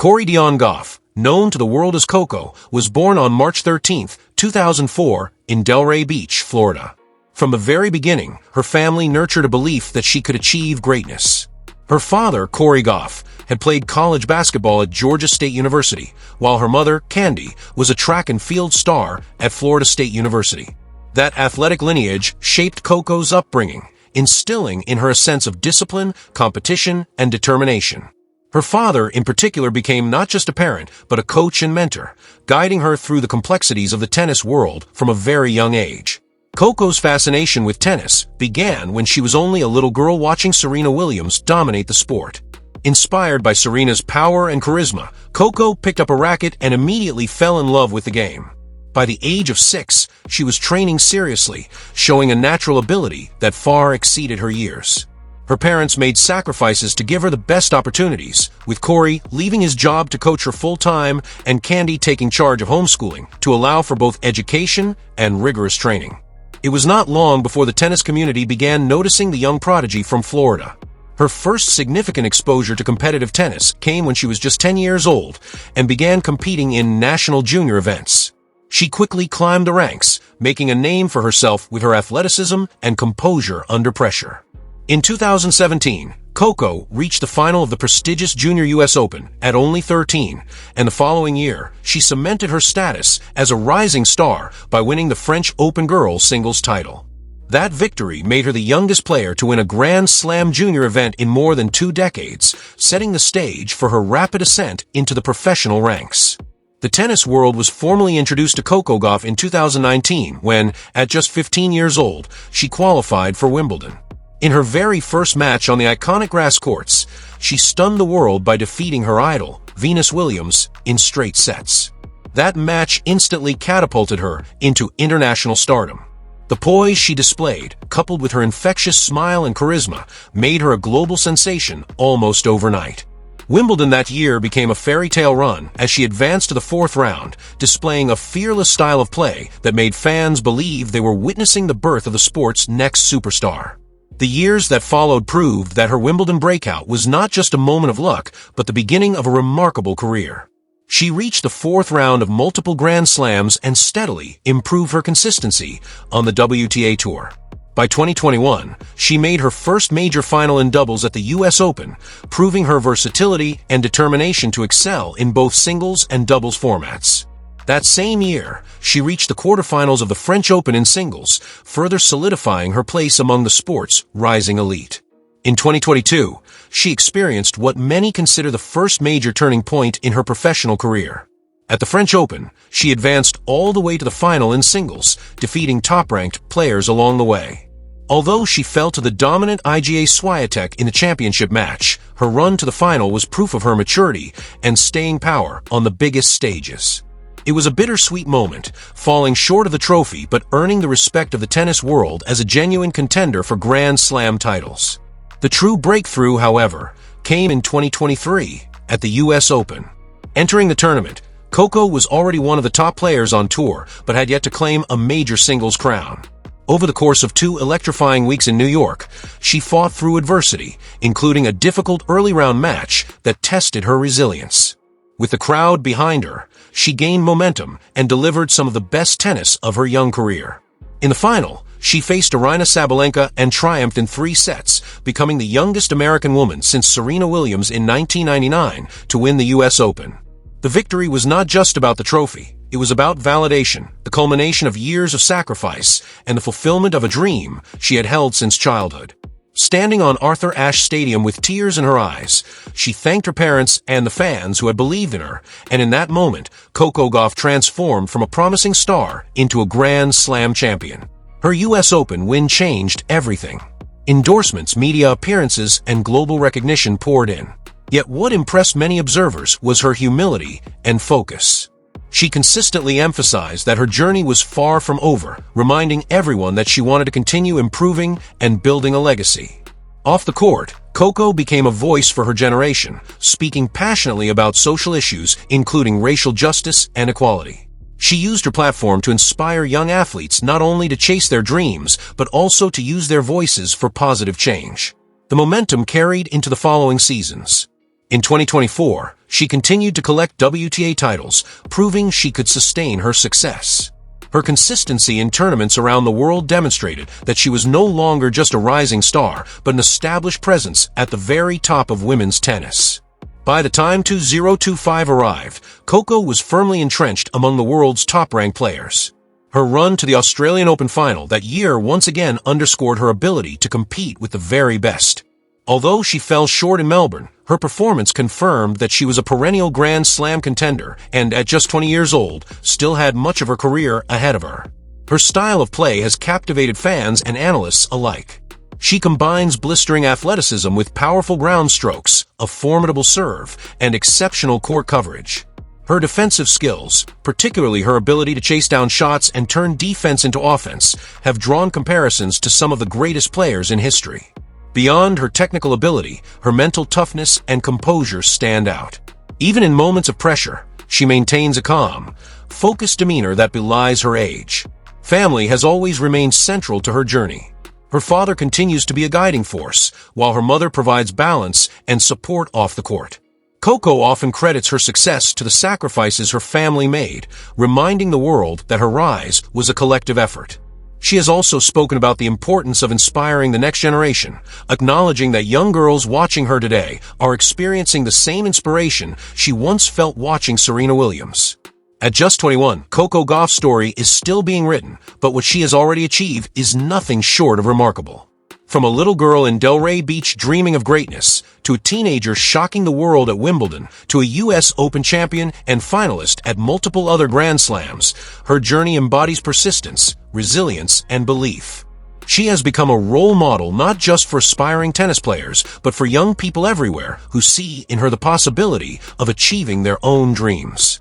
Coco Gauff, known to the world as Coco, was born on March 13, 2004, in Delray Beach, Florida. From the very beginning, her family nurtured a belief that she could achieve greatness. Her father, Coco Gauff, had played college basketball at Georgia State University, while her mother, Candy, was a track and field star at Florida State University. That athletic lineage shaped Coco's upbringing, instilling in her a sense of discipline, competition, and determination. Her father, in particular, became not just a parent, but a coach and mentor, guiding her through the complexities of the tennis world from a very young age. Coco's fascination with tennis began when she was only a little girl watching Serena Williams dominate the sport. Inspired by Serena's power and charisma, Coco picked up a racket and immediately fell in love with the game. By the age of 6, she was training seriously, showing a natural ability that far exceeded her years. Her parents made sacrifices to give her the best opportunities, with Coco leaving his job to coach her full-time and Candy taking charge of homeschooling to allow for both education and rigorous training. It was not long before the tennis community began noticing the young prodigy from Florida. Her first significant exposure to competitive tennis came when she was just 10 years old and began competing in national junior events. She quickly climbed the ranks, making a name for herself with her athleticism and composure under pressure. In 2017, Coco reached the final of the prestigious Junior US Open at only 13, and the following year, she cemented her status as a rising star by winning the French Open Girls singles title. That victory made her the youngest player to win a Grand Slam junior event in more than 2 decades, setting the stage for her rapid ascent into the professional ranks. The tennis world was formally introduced to Coco Gauff in 2019 when, at just 15 years old, she qualified for Wimbledon. In her very first match on the iconic grass courts, she stunned the world by defeating her idol, Venus Williams, in straight sets. That match instantly catapulted her into international stardom. The poise she displayed, coupled with her infectious smile and charisma, made her a global sensation almost overnight. Wimbledon that year became a fairy tale run as she advanced to the 4th round, displaying a fearless style of play that made fans believe they were witnessing the birth of the sport's next superstar. The years that followed proved that her Wimbledon breakout was not just a moment of luck, but the beginning of a remarkable career. She reached the 4th round of multiple Grand Slams and steadily improved her consistency on the WTA Tour. By 2021, she made her first major final in doubles at the US Open, proving her versatility and determination to excel in both singles and doubles formats. That same year, she reached the quarterfinals of the French Open in singles, further solidifying her place among the sport's rising elite. In 2022, she experienced what many consider the first major turning point in her professional career. At the French Open, she advanced all the way to the final in singles, defeating top-ranked players along the way. Although she fell to the dominant Iga Swiatek in the championship match, her run to the final was proof of her maturity and staying power on the biggest stages. It was a bittersweet moment, falling short of the trophy but earning the respect of the tennis world as a genuine contender for Grand Slam titles. The true breakthrough, however, came in 2023 at the US Open. Entering the tournament, Coco was already one of the top players on tour but had yet to claim a major singles crown. Over the course of 2 electrifying weeks in New York, she fought through adversity, including a difficult early round match that tested her resilience. With the crowd behind her, she gained momentum and delivered some of the best tennis of her young career. In the final, she faced Aryna Sabalenka and triumphed in 3 sets, becoming the youngest American woman since Serena Williams in 1999 to win the US Open. The victory was not just about the trophy. It was about validation, the culmination of years of sacrifice, and the fulfillment of a dream she had held since childhood. Standing on Arthur Ashe Stadium with tears in her eyes, she thanked her parents and the fans who had believed in her, and in that moment, Coco Gauff transformed from a promising star into a Grand Slam champion. Her US Open win changed everything. Endorsements, media appearances, and global recognition poured in. Yet what impressed many observers was her humility and focus. She consistently emphasized that her journey was far from over, reminding everyone that she wanted to continue improving and building a legacy. Off the court, Coco became a voice for her generation, speaking passionately about social issues, including racial justice and equality. She used her platform to inspire young athletes not only to chase their dreams, but also to use their voices for positive change. The momentum carried into the following seasons. In 2024, she continued to collect WTA titles, proving she could sustain her success. Her consistency in tournaments around the world demonstrated that she was no longer just a rising star, but an established presence at the very top of women's tennis. By the time 2025 arrived, Coco was firmly entrenched among the world's top-ranked players. Her run to the Australian Open final that year once again underscored her ability to compete with the very best. Although she fell short in Melbourne, her performance confirmed that she was a perennial Grand Slam contender and, at just 20 years old, still had much of her career ahead of her. Her style of play has captivated fans and analysts alike. She combines blistering athleticism with powerful ground strokes, a formidable serve, and exceptional court coverage. Her defensive skills, particularly her ability to chase down shots and turn defense into offense, have drawn comparisons to some of the greatest players in history. Beyond her technical ability, her mental toughness and composure stand out. Even in moments of pressure, she maintains a calm, focused demeanor that belies her age. Family has always remained central to her journey. Her father continues to be a guiding force, while her mother provides balance and support off the court. Coco often credits her success to the sacrifices her family made, reminding the world that her rise was a collective effort. She has also spoken about the importance of inspiring the next generation, acknowledging that young girls watching her today are experiencing the same inspiration she once felt watching Serena Williams. At just 21, Coco Gauff's story is still being written, but what she has already achieved is nothing short of remarkable. From a little girl in Delray Beach dreaming of greatness, to a teenager shocking the world at Wimbledon, to a U.S. Open champion and finalist at multiple other Grand Slams, her journey embodies persistence, resilience, and belief. She has become a role model not just for aspiring tennis players, but for young people everywhere who see in her the possibility of achieving their own dreams.